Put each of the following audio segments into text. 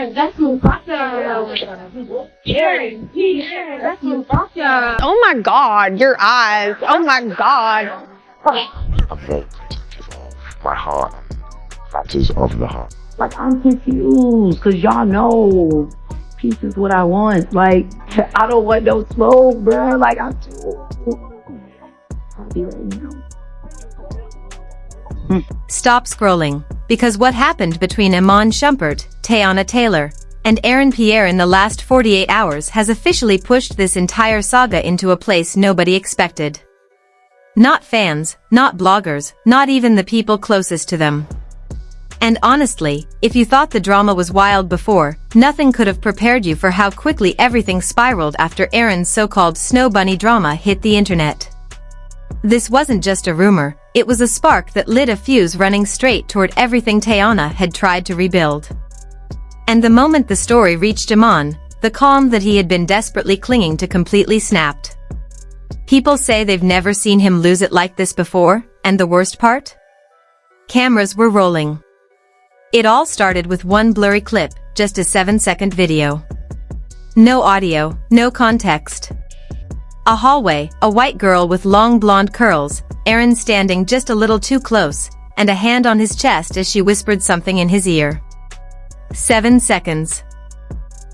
That's Mufasa. Aaron Pierre, that's Mufasa. Oh my God, your eyes. Oh my God. Okay. My heart. Matches of the heart. Like, I'm confused, cause y'all know peace is what I want. Like, I don't want no smoke, bruh. Like, I'm too happy right now. Stop scrolling, because what happened between Iman Shumpert, Teyana Taylor, and Aaron Pierre in the last 48 hours has officially pushed this entire saga into a place nobody expected. Not fans, not bloggers, not even the people closest to them. And honestly, if you thought the drama was wild before, nothing could have prepared you for how quickly everything spiraled after Aaron's so-called snow bunny drama hit the internet. This wasn't just a rumor, it was a spark that lit a fuse running straight toward everything Teyana had tried to rebuild. And the moment the story reached Iman, the calm that he had been desperately clinging to completely snapped. People say they've never seen him lose it like this before, and the worst part? Cameras were rolling. It all started with one blurry clip, just a 7-second video. No audio, no context. A hallway, a white girl with long blonde curls, Aaron standing just a little too close, and a hand on his chest as she whispered something in his ear. 7 seconds.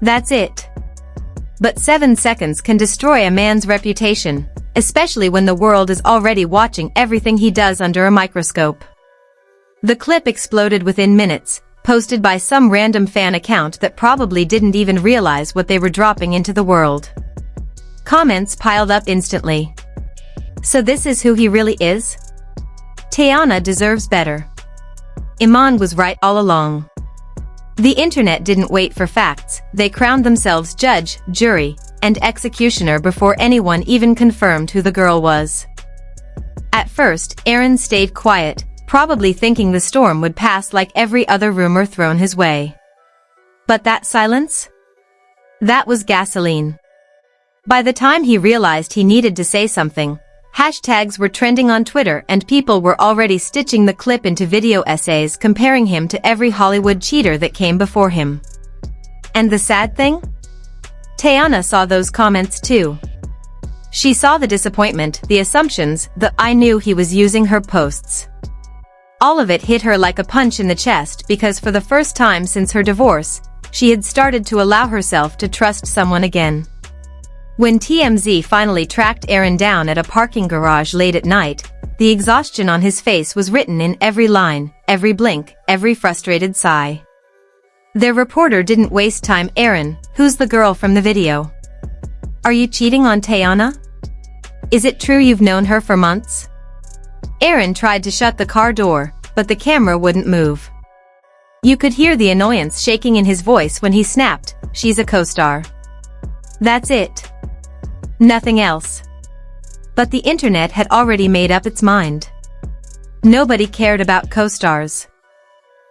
That's it. But 7 seconds can destroy a man's reputation, especially when the world is already watching everything he does under a microscope. The clip exploded within minutes, posted by some random fan account that probably didn't even realize what they were dropping into the world. Comments piled up instantly. So this is who he really is? Teyana deserves better. Iman was right all along. The internet didn't wait for facts, they crowned themselves judge, jury, and executioner before anyone even confirmed who the girl was. At first, Aaron stayed quiet, probably thinking the storm would pass like every other rumor thrown his way. But that silence? That was gasoline. By the time he realized he needed to say something, hashtags were trending on Twitter and people were already stitching the clip into video essays comparing him to every Hollywood cheater that came before him. And the sad thing? Teyana saw those comments too. She saw the disappointment, the assumptions, the "I knew he was using her" posts. All of it hit her like a punch in the chest because for the first time since her divorce, she had started to allow herself to trust someone again. When TMZ finally tracked Aaron down at a parking garage late at night, the exhaustion on his face was written in every line, every blink, every frustrated sigh. Their reporter didn't waste time. "Aaron, who's the girl from the video? Are you cheating on Teyana? Is it true you've known her for months?" Aaron tried to shut the car door, but the camera wouldn't move. You could hear the annoyance shaking in his voice when he snapped, "She's a co-star." That's it. Nothing else. But the internet had already made up its mind. Nobody cared about co-stars.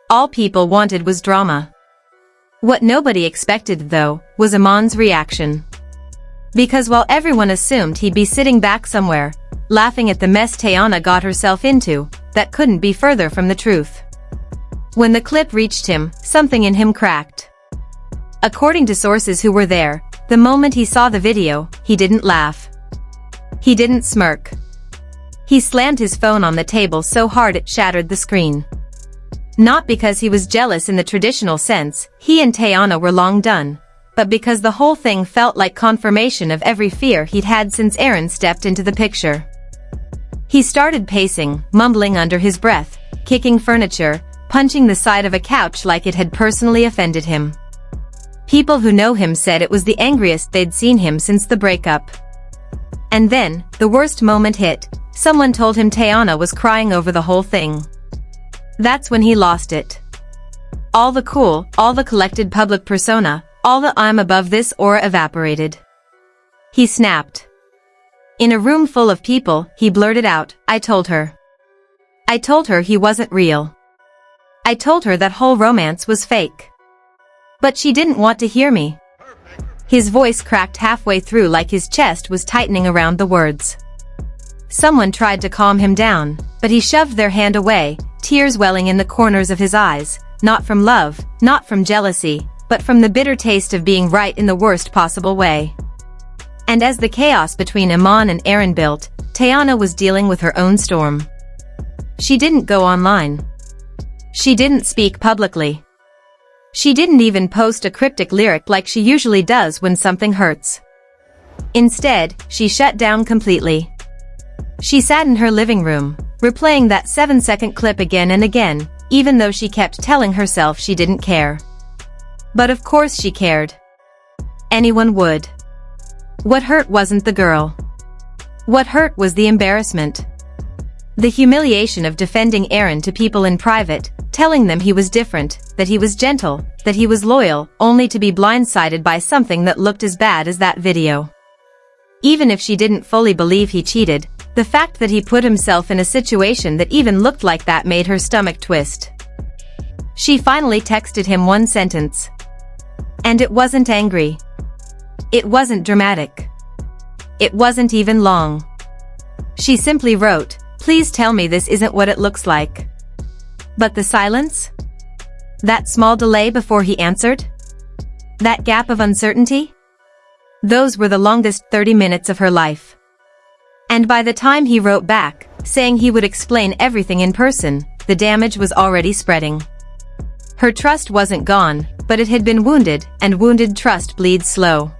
All people wanted was drama. What nobody expected, though, was Iman's reaction. Because while everyone assumed he'd be sitting back somewhere, laughing at the mess Teyana got herself into, that couldn't be further from the truth. When the clip reached him, something in him cracked. According to sources who were there, the moment he saw the video, he didn't laugh. He didn't smirk. He slammed his phone on the table so hard it shattered the screen. Not because he was jealous in the traditional sense, he and Teyana were long done, but because the whole thing felt like confirmation of every fear he'd had since Aaron stepped into the picture. He started pacing, mumbling under his breath, kicking furniture, punching the side of a couch like it had personally offended him. People who know him said it was the angriest they'd seen him since the breakup. And then, the worst moment hit. Someone told him Teyana was crying over the whole thing. That's when he lost it. All the cool, all the collected public persona, all the "I'm above this" aura evaporated. He snapped. In a room full of people, he blurted out, "I told her. I told her he wasn't real. I told her that whole romance was fake. But she didn't want to hear me." His voice cracked halfway through like his chest was tightening around the words. Someone tried to calm him down, but he shoved their hand away, tears welling in the corners of his eyes, not from love, not from jealousy, but from the bitter taste of being right in the worst possible way. And as the chaos between Iman and Aaron built, Teyana was dealing with her own storm. She didn't go online. She didn't speak publicly. She didn't even post a cryptic lyric like she usually does when something hurts. Instead, she shut down completely. She sat in her living room, replaying that 7-second clip again and again, even though she kept telling herself she didn't care. But of course she cared. Anyone would. What hurt wasn't the girl. What hurt was the embarrassment. The humiliation of defending Aaron to people in private, telling them he was different, that he was gentle, that he was loyal, only to be blindsided by something that looked as bad as that video. Even if she didn't fully believe he cheated, the fact that he put himself in a situation that even looked like that made her stomach twist. She finally texted him one sentence. And it wasn't angry. It wasn't dramatic. It wasn't even long. She simply wrote, "Please tell me this isn't what it looks like." But the silence? That small delay before he answered? That gap of uncertainty? Those were the longest 30 minutes of her life. And by the time he wrote back, saying he would explain everything in person, the damage was already spreading. Her trust wasn't gone, but it had been wounded, and wounded trust bleeds slow.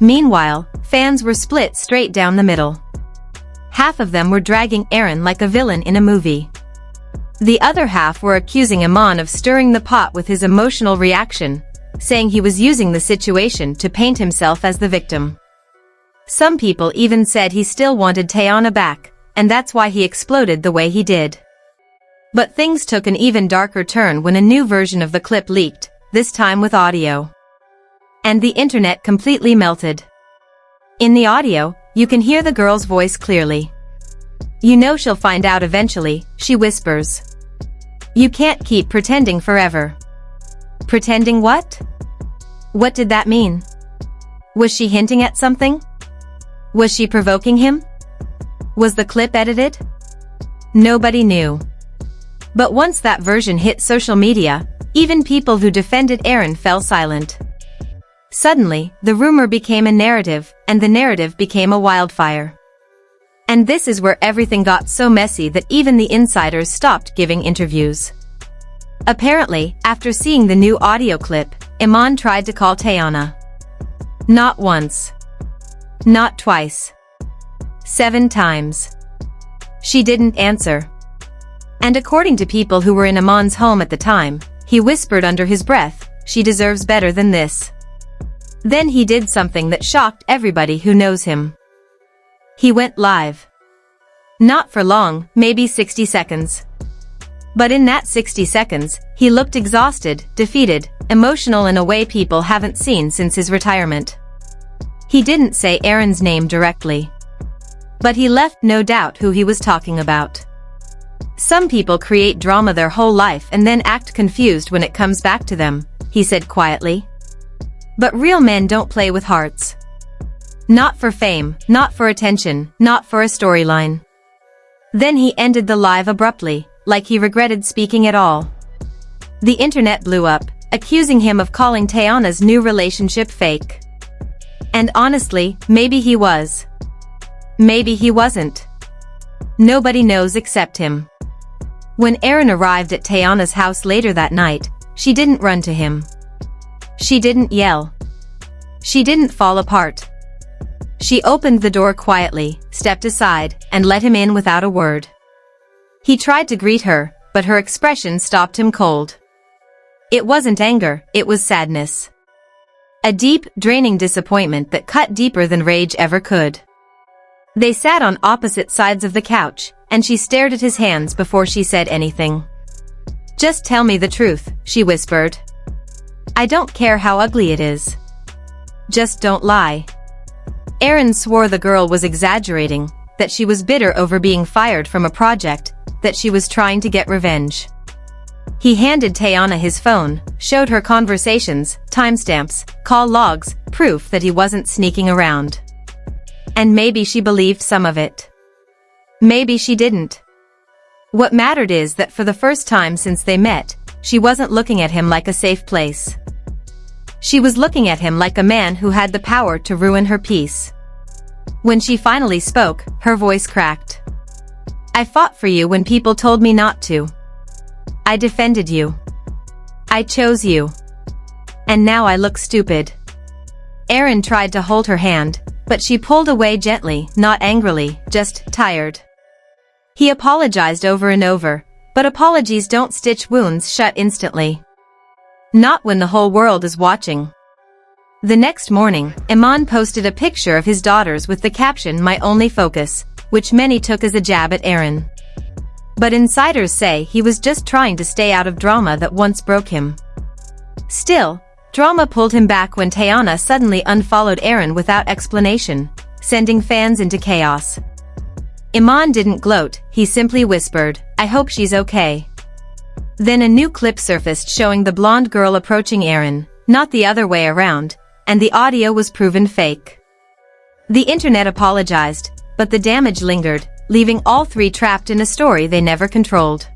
Meanwhile, fans were split straight down the middle. Half of them were dragging Aaron like a villain in a movie. The other half were accusing Iman of stirring the pot with his emotional reaction, saying he was using the situation to paint himself as the victim. Some people even said he still wanted Teyana back, and that's why he exploded the way he did. But things took an even darker turn when a new version of the clip leaked, this time with audio. And the internet completely melted. In the audio, you can hear the girl's voice clearly. "You know she'll find out eventually," she whispers. "You can't keep pretending forever." Pretending what? What did that mean? Was she hinting at something? Was she provoking him? Was the clip edited? Nobody knew. But once that version hit social media, even people who defended Aaron fell silent. Suddenly, the rumor became a narrative, and the narrative became a wildfire. And this is where everything got so messy that even the insiders stopped giving interviews. Apparently, after seeing the new audio clip, Iman tried to call Teyana. Not once. Not twice. 7 times. She didn't answer. And according to people who were in Iman's home at the time, he whispered under his breath, "She deserves better than this." Then he did something that shocked everybody who knows him. He went live. Not for long, maybe 60 seconds. But in that 60 seconds, he looked exhausted, defeated, emotional in a way people haven't seen since his retirement. He didn't say Aaron's name directly. But he left no doubt who he was talking about. "Some people create drama their whole life and then act confused when it comes back to them," he said quietly. "But real men don't play with hearts. Not for fame, not for attention, not for a storyline." Then he ended the live abruptly, like he regretted speaking at all. The internet blew up, accusing him of calling Teyana's new relationship fake. And honestly, maybe he was. Maybe he wasn't. Nobody knows except him. When Aaron arrived at Teyana's house later that night, she didn't run to him. She didn't yell. She didn't fall apart. She opened the door quietly, stepped aside, and let him in without a word. He tried to greet her, but her expression stopped him cold. It wasn't anger, it was sadness. A deep, draining disappointment that cut deeper than rage ever could. They sat on opposite sides of the couch, and she stared at his hands before she said anything. "Just tell me the truth," she whispered. "I don't care how ugly it is. Just don't lie." Aaron swore the girl was exaggerating, that she was bitter over being fired from a project, that she was trying to get revenge. He handed Teyana his phone, showed her conversations, timestamps, call logs, proof that he wasn't sneaking around. And maybe she believed some of it. Maybe she didn't. What mattered is that for the first time since they met, she wasn't looking at him like a safe place. She was looking at him like a man who had the power to ruin her peace. When she finally spoke, her voice cracked. I fought for you when people told me not to. I defended you. I chose you. And now I look stupid. Aaron tried to hold her hand, but she pulled away gently, not angrily, just tired. He apologized over and over, but apologies don't stitch wounds shut instantly. Not when the whole world is watching. The next morning, Iman posted a picture of his daughters with the caption "My only focus," which many took as a jab at Aaron. But insiders say he was just trying to stay out of drama that once broke him. Still, drama pulled him back when Teyana suddenly unfollowed Aaron without explanation, sending fans into chaos. Iman didn't gloat, he simply whispered, "I hope she's okay." Then a new clip surfaced showing the blonde girl approaching Aaron, not the other way around, and the audio was proven fake. The internet apologized, but the damage lingered, leaving all three trapped in a story they never controlled.